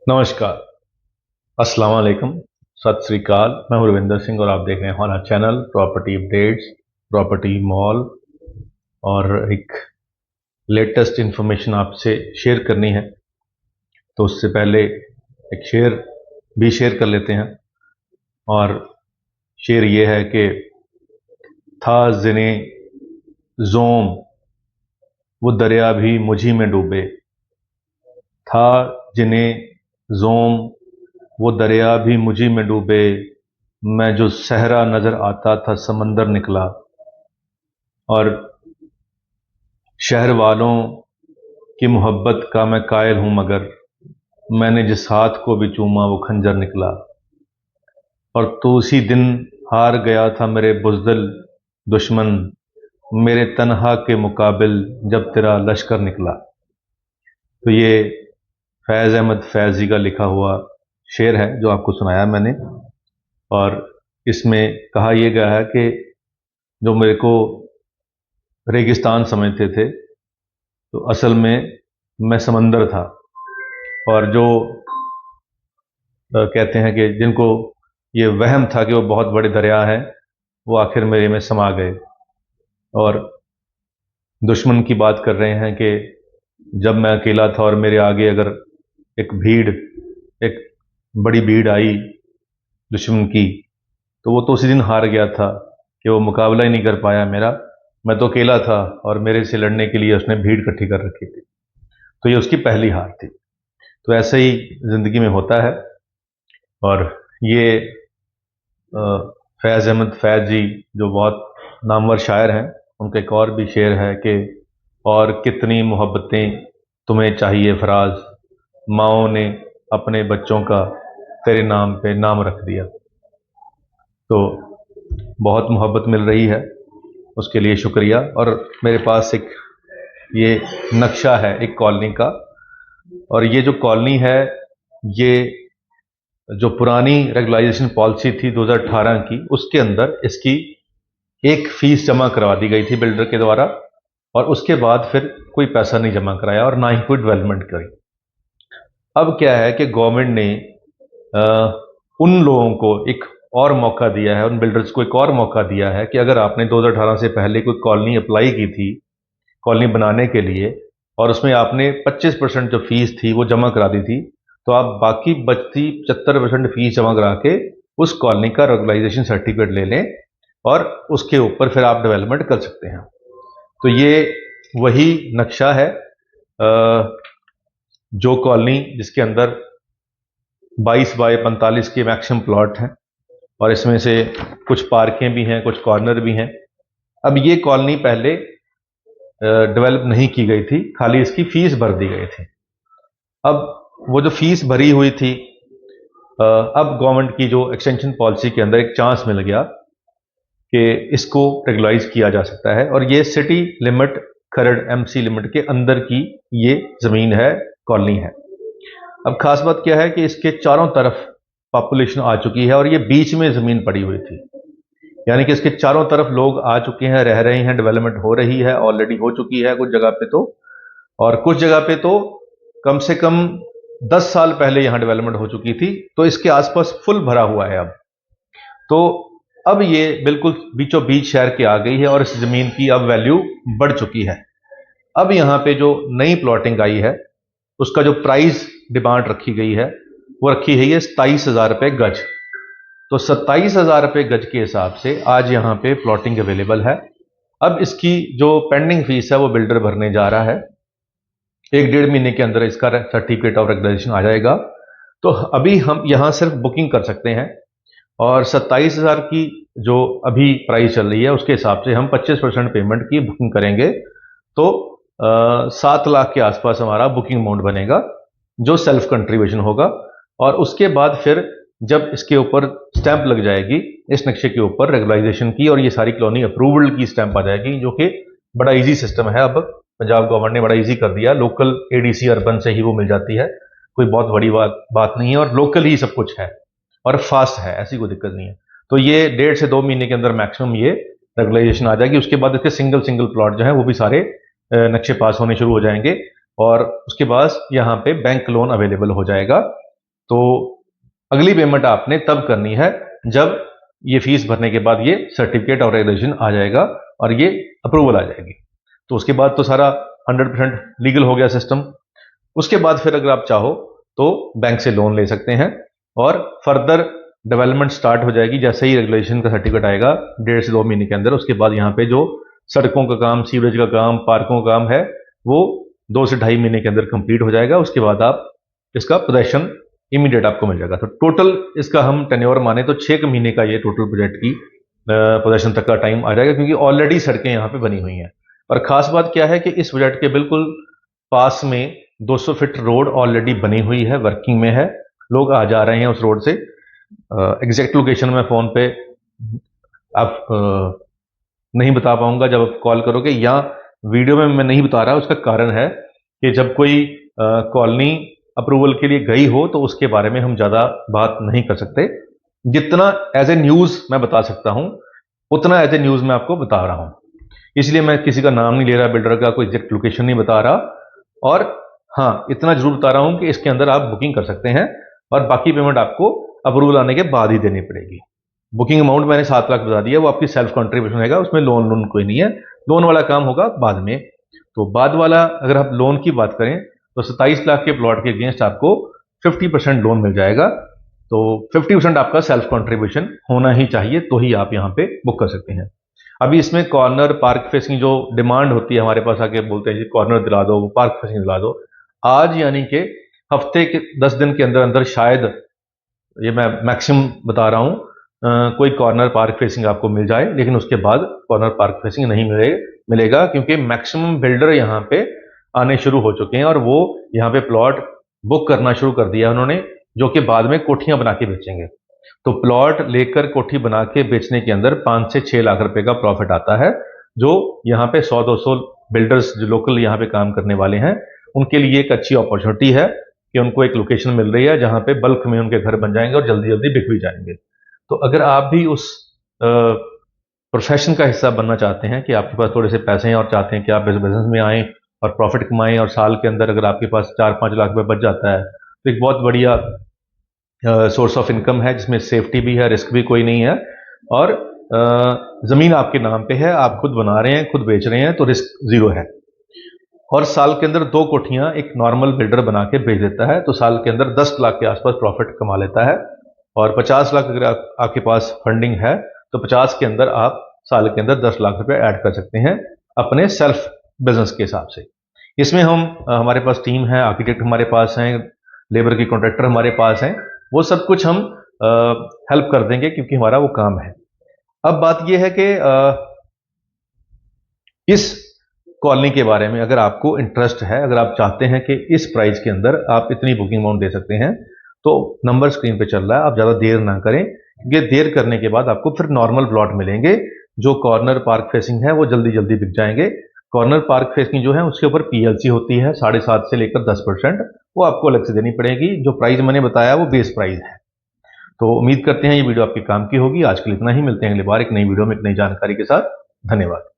नमस्कार, अस्सलाम वालेकुम, सत श्री अकाल। मैं हूं रविंदर सिंह और आप देख रहे हैं हमारा channel property updates, property mall. और एक लेटेस्ट इन्फॉर्मेशन आपसे शेयर करनी है, तो उससे पहले एक शेयर भी शेयर कर लेते हैं। और शेर ये है कि था जिने जोम वो दरिया भी मुझी में डूबे, था जिन्हें जोम वो दरिया भी मुझी में डूबे, मैं जो सहरा नजर आता था समंदर निकला। और शहर वालों की मोहब्बत का मैं कायल हूं, मगर मैंने जिस हाथ को भी चूमा वो खंजर निकला। और तू उसी दिन हार गया था मेरे बुज़दिल दुश्मन, मेरे तन्हा के मुकाबिल जब तेरा लश्कर निकला। तो ये फैज़ अहमद फैज़ी का लिखा हुआ शेर है जो आपको सुनाया मैंने। और इसमें कहा यह गया है कि जो मेरे को रेगिस्तान समझते थे, तो असल में मैं समंदर था। और जो कहते हैं कि जिनको ये वहम था कि वो बहुत बड़े दरिया हैं, वो आखिर मेरे में समा गए। और दुश्मन की बात कर रहे हैं कि जब मैं अकेला था और मेरे आगे अगर एक बड़ी भीड़ आई दुश्मन की, तो वो तो उसी दिन हार गया था कि वो मुकाबला ही नहीं कर पाया मेरा। मैं तो अकेला था और मेरे से लड़ने के लिए उसने भीड़ इकट्ठी कर रखी थी। तो ये उसकी पहली हार थी। तो ऐसे ही ज़िंदगी में होता है। और ये फैज़ अहमद फैज़ जी जो बहुत नामवर शायर हैं, उनका एक और भी शेर है कि और कितनी मोहब्बतें तुम्हें चाहिए फराज, माओ ने अपने बच्चों का तेरे नाम पे नाम रख दिया। तो बहुत मोहब्बत मिल रही है, उसके लिए शुक्रिया। और मेरे पास एक ये नक्शा है एक कॉलोनी का। और ये जो कॉलोनी है, ये जो पुरानी रेगुलाइजेशन पॉलिसी थी 2018 की, उसके अंदर इसकी एक फीस जमा करवा दी गई थी बिल्डर के द्वारा। और उसके बाद फिर कोई पैसा नहीं जमा कराया और ना ही कोई डेवलपमेंट करी। अब क्या है कि गवर्नमेंट ने उन लोगों को एक और मौका दिया है, उन बिल्डर्स को एक और मौका दिया है कि अगर आपने 2018 से पहले कोई कॉलोनी अप्लाई की थी कॉलोनी बनाने के लिए, और उसमें आपने 25% जो फीस थी वो जमा करा दी थी, तो आप बाकी बचती 75% फीस जमा करा के उस कॉलोनी का रेगुलाइजेशन सर्टिफिकेट ले लें और उसके ऊपर फिर आप डेवलपमेंट कर सकते हैं। तो ये वही नक्शा है, जो कॉलोनी जिसके अंदर 22 बाय 45 के मैक्सिमम प्लॉट हैं, और इसमें से कुछ पार्कें भी हैं, कुछ कॉर्नर भी हैं। अब ये कॉलोनी पहले डेवलप नहीं की गई थी, खाली इसकी फीस भर दी गई थी। अब वो जो फीस भरी हुई थी, अब गवर्नमेंट की जो एक्सटेंशन पॉलिसी के अंदर एक चांस मिल गया कि इसको रेगुलाइज किया जा सकता है। और ये सिटी लिमिट खरड़ एमसी लिमिट के अंदर की ये ज़मीन है, कॉलोनी है। अब खास बात क्या है कि इसके चारों तरफ पॉपुलेशन आ चुकी है और ये बीच में ज़मीन पड़ी हुई थी, यानी कि इसके चारों तरफ लोग आ चुके हैं, रह रहे हैं, डेवलपमेंट हो रही है, ऑलरेडी हो चुकी है कुछ जगह पे तो। और कुछ जगह पे तो कम से कम 10 साल पहले यहां डेवलपमेंट हो चुकी थी, तो इसके आसपास फुल भरा हुआ है अब। तो अब ये बिल्कुल बीचों बीच शहर के आ गई है और इस जमीन की अब वैल्यू बढ़ चुकी है। अब यहां पे जो नई प्लॉटिंग आई है, उसका जो प्राइस डिमांड रखी गई है, वो रखी है ये 27,000 रुपये गज। तो 27,000 रुपये गज के हिसाब से आज यहां पे प्लॉटिंग अवेलेबल है। अब इसकी जो पेंडिंग फीस है वो बिल्डर भरने जा रहा है। 1-1.5 महीने के अंदर इसका सर्टिफिकेट ऑफ रेगुलेशन आ जाएगा। तो अभी हम यहाँ सिर्फ बुकिंग कर सकते हैं, और 27,000 की जो अभी प्राइस चल रही है उसके हिसाब से हम 25% पेमेंट की बुकिंग करेंगे, तो 7 लाख के आसपास हमारा बुकिंग अमाउंट बनेगा जो सेल्फ कंट्रीब्यूशन होगा। और उसके बाद फिर जब इसके ऊपर स्टैंप लग जाएगी इस नक्शे के ऊपर रेगुलाइजेशन की, और ये सारी कॉलोनी अप्रूवल की स्टैंप आ जाएगी, जो कि बड़ा इजी सिस्टम है। अब पंजाब गवर्नमेंट ने बड़ा इजी कर दिया, लोकल एडीसी अर्बन से ही वो मिल जाती है, कोई बहुत बड़ी बात नहीं है, और लोकल ही सब कुछ है और फास्ट है, ऐसी कोई दिक्कत नहीं है। तो ये 1.5 से 2 महीने के अंदर मैक्सिमम ये रेगुलाइजेशन आ जाएगी। उसके बाद इसके सिंगल सिंगल प्लॉट जो है वो भी सारे नक्शे पास होने शुरू हो जाएंगे, और उसके बाद यहाँ पे बैंक लोन अवेलेबल हो जाएगा। तो अगली पेमेंट आपने तब करनी है जब ये फीस भरने के बाद ये सर्टिफिकेट और रेगुलेशन आ जाएगा और ये अप्रूवल आ जाएगी। तो उसके बाद तो सारा 100% लीगल हो गया सिस्टम। उसके बाद फिर अगर आप चाहो तो बैंक से लोन ले सकते हैं और फर्दर डेवलपमेंट स्टार्ट हो जाएगी जैसे ही रेगुलेशन का सर्टिफिकेट आएगा 1.5 से 2 महीने के अंदर। उसके बाद यहाँ पे जो सड़कों का काम, सीवरेज का काम, पार्कों का काम है वो 2 से 2.5 महीने के अंदर कंप्लीट हो जाएगा। उसके बाद आप इसका पोजेशन इमीडिएट आपको मिल जाएगा। तो टोटल इसका हम टेन्योर माने तो 6 महीने का ये टोटल प्रोजेक्ट की पोजेशन तक का टाइम आ जाएगा, क्योंकि ऑलरेडी सड़कें यहाँ पे बनी हुई हैं। और खास बात क्या है कि इस प्रोजेक्ट के बिल्कुल पास में 200 फीट रोड ऑलरेडी बनी हुई है, वर्किंग में है, लोग आ जा रहे हैं उस रोड से। एग्जैक्ट लोकेशन में फ़ोन पे आप नहीं बता पाऊंगा जब आप कॉल करोगे, या वीडियो में मैं नहीं बता रहा। उसका कारण है कि जब कोई कॉलोनी अप्रूवल के लिए गई हो तो उसके बारे में हम ज़्यादा बात नहीं कर सकते। जितना एज ए न्यूज़ मैं बता सकता हूं उतना एज ए न्यूज़ मैं आपको बता रहा हूं, इसलिए मैं किसी का नाम नहीं ले रहा, बिल्डर का कोई एग्जैक्ट लोकेशन नहीं बता रहा। और हाँ, इतना जरूर बता रहा हूं कि इसके अंदर आप बुकिंग कर सकते हैं और बाकी पेमेंट आपको अप्रूवल आने के बाद ही देनी पड़ेगी। बुकिंग अमाउंट मैंने 7 लाख बता दिया, वो आपकी सेल्फ कंट्रीब्यूशन रहेगा, उसमें लोन कोई नहीं है। लोन वाला काम होगा बाद में। तो बाद वाला अगर आप लोन की बात करें तो 27 लाख के प्लॉट के अगेंस्ट आपको 50% लोन मिल जाएगा। तो 50% आपका सेल्फ कंट्रीब्यूशन होना ही चाहिए, तो ही आप यहाँ पे बुक कर सकते हैं। अभी इसमें कॉर्नर पार्क फेसिंग जो डिमांड होती है, हमारे पास आके बोलते हैं जी कॉर्नर दिला दो, पार्क फेसिंग दिला दो, आज यानी कि हफ्ते के 10 दिन के अंदर अंदर शायद, ये मैं मैक्सिमम बता रहा हूँ, कोई कॉर्नर पार्क फेसिंग आपको मिल जाए। लेकिन उसके बाद कॉर्नर पार्क फेसिंग नहीं मिलेगा, क्योंकि मैक्सिमम बिल्डर यहाँ पे आने शुरू हो चुके हैं और वो यहाँ पे प्लॉट बुक करना शुरू कर दिया उन्होंने, जो कि बाद में कोठियां बना के बेचेंगे। तो प्लॉट लेकर कोठी बना के बेचने के अंदर 5 से 6 लाख रुपए का प्रॉफिट आता है, जो यहाँ पे 100-200 बिल्डर्स जो लोकल यहाँ पे काम करने वाले हैं उनके लिए एक अच्छी अपॉर्चुनिटी है कि उनको एक लोकेशन मिल रही है जहाँ पे बल्क में उनके घर बन जाएंगे और जल्दी जल्दी बिक भी जाएंगे। तो अगर आप भी उस प्रोफेशन का हिस्सा बनना चाहते हैं कि आपके पास थोड़े से पैसे हैं और चाहते हैं कि आप इस बिजनेस में आएँ और प्रॉफिट कमाएं, और साल के अंदर अगर आपके पास 4-5 लाख रुपए बच जाता है तो एक बहुत बढ़िया सोर्स ऑफ इनकम है, जिसमें सेफ्टी भी है, रिस्क भी कोई नहीं है, और ज़मीन आपके नाम पे है, आप खुद बना रहे हैं, खुद बेच रहे हैं, तो रिस्क ज़ीरो है। और साल के अंदर 2 कोठियां एक नॉर्मल बिल्डर बना के बेच देता है, तो साल के अंदर 10 लाख के आसपास प्रॉफिट कमा लेता है। और 50 लाख अगर आपके पास फंडिंग है तो 50 के अंदर आप साल के अंदर 10 लाख रुपए ऐड कर सकते हैं अपने सेल्फ बिजनेस के हिसाब से। इसमें हमारे पास टीम है, आर्किटेक्ट हमारे पास हैं, लेबर की कॉन्ट्रैक्टर हमारे पास हैं, वो सब कुछ हम हेल्प कर देंगे, क्योंकि हमारा वो काम है। अब बात यह है कि इस कॉलोनी के बारे में अगर आपको इंटरेस्ट है, अगर आप चाहते हैं कि इस प्राइस के अंदर आप इतनी बुकिंग अमाउंट दे सकते हैं, तो नंबर स्क्रीन पे चल रहा है, आप ज़्यादा देर ना करें, क्योंकि देर करने के बाद आपको फिर नॉर्मल प्लॉट मिलेंगे। जो कॉर्नर पार्क फेसिंग है वो जल्दी जल्दी बिक जाएंगे। कॉर्नर पार्क फेसिंग जो है उसके ऊपर पीएलसी होती है 7.5 से लेकर 10%, वो आपको अलग से देनी पड़ेगी। जो प्राइस मैंने बताया वो बेस प्राइस है। तो उम्मीद करते हैं ये वीडियो आपके काम की होगी। आज के लिए इतना ही, मिलते हैं अगली बार एक नई वीडियो में एक नई जानकारी के साथ। धन्यवाद।